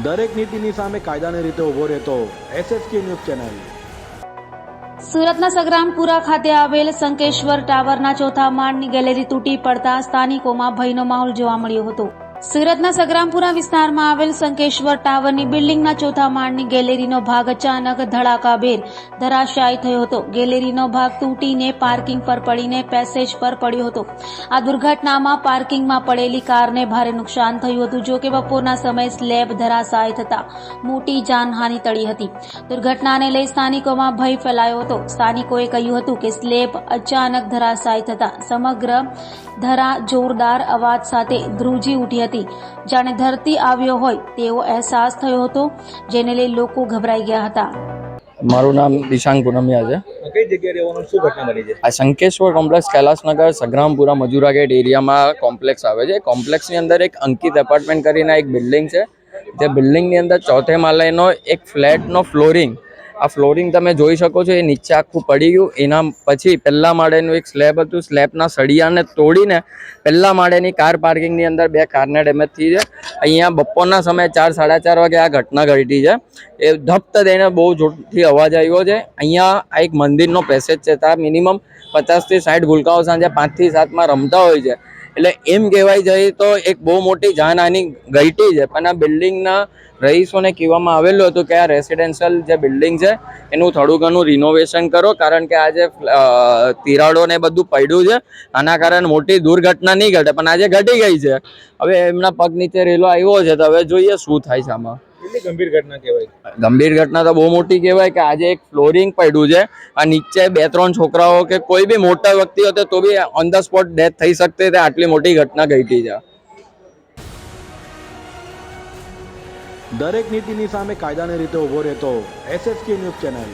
દરેક નીતિની સામે કાયદાની રીતે ઊભો રહેતો SSK ન્યૂઝ ચેનલ. સુરતના સંગ્રામપુરા ખાતે આવેલ શંકેશ્વર ટાવરના ચોથા માળની ગેલેરી તૂટી પડતા સ્થાનિકોમાં ભયનો માહોલ જોવા મળ્યો હતો. સુરતના સંગ્રામપુરા વિસ્તારમાં આવેલ શંકેશ્વર ટાવરની બિલ્ડિંગના ચોથા માળની ગેલેરીનો ભાગ અચાનક ધડાકાભેર ધરાશાયી થયો હતો. ગેલેરીનો ભાગ તૂટીને પાર્કિંગ પર પડીને પેસેજ પર પડ્યો હતો. આ દુર્ઘટનામાં પાર્કિંગમાં પડેલી કારને ભારે નુકસાન થયું હતું. જો કે બપોરના સમયે સ્લેબ ધરાશાયી થતા મોટી જાનહાનિ ટળી હતી. દુર્ઘટનાને લઈ સ્થાનિકોમાં ભય ફેલાયો હતો. સ્થાનિકોએ કહ્યું હતું કે સ્લેબ અચાનક ધરાશાયી થતા સમગ્ર ધરા જોરદાર અવાજ સાથે ધ્રુજી ઉઠી હતી. જાણે ધરતી આવ્યો હોય તેવો અહેસાસ થયો હતો, જેને લઈ લોકો ગભરાઈ ગયા હતા. મારું નામ દિશાંગ પૂનમિયા છે. કઈ જગ્યાએ રહેવાનું, શું ઘટના બની છે? આ શંકેશ્વર કોમ્પ્લેક્સ કૈલાસનગર સંગ્રામપુરા મજૂરા ગેટ એરિયામાં કોમ્પ્લેક્સ આવે છે. કોમ્પ્લેક્સની અંદર એક અંકિત એપાર્ટમેન્ટ કરીને એક બિલ્ડિંગ છે. જે બિલ્ડિંગની અંદર ચોથે માળનો એક ફ્લેટનો ફ્લોરિંગ, આ ફ્લોરિંગ તમે જોઈ શકો છો, એ નીચે આખું પડી ગયું. એના પછી પહેલા માળેનું એક સ્લેબ હતું, સ્લેબના સળિયાને તોડીને પહેલા માળેની કાર પાર્કિંગની અંદર 2 કારને ડેમેજ થઈ છે. અહીંયા બપોરના સમયે 4-4:30 વાગે આ ઘટના ઘટી છે. એ ધપ્ત દઈને બહુ જોરથી અવાજ આવ્યો છે. અહીંયા આ એક મંદિરનો પેસેજ છે, ત્યાં મિનિમમ 50 થી 60 ભૂલકાઓ સાંજે 5 થી 7 માં રમતા હોય છે. એટલે એમ કહેવાય જાય તો એક બહુ મોટી જાનહાની ઘટી છે. પણ આ બિલ્ડિંગના રહીશોને કહેવામાં આવેલું હતું કે આ રેસિડેન્શિયલ જે બિલ્ડિંગ છે એનું થોડું ઘણું રિનોવેશન કરો, કારણ કે આજે તિરાડો ને બધું પડ્યું છે. આના કારણે મોટી દુર્ઘટના નહીં ઘટે, પણ આજે ઘટી ગઈ છે. હવે એમના પગ નીચે રેલો આવ્યો છે, તો હવે જોઈએ શું થાય છે આમાં. કેટલી ગંભીર ઘટના કહેવાય? ગંભીર ઘટના તો બહુ મોટી કહેવાય કે આજે એક ફ્લોરિંગ પડ્યું છે, આ નીચે 2-3 છોકરાઓ કે કોઈ બી મોટા વ્યક્તિ હોતે તો બી ઓન ધ સ્પોટ ડેથ થઈ શકતી હતી. આટલી મોટી ઘટના ઘટી છે. દરેક નીતિની સામે કાયદાની રીતે ઊભો રહેતો SSK ન્યૂઝ ચેનલ.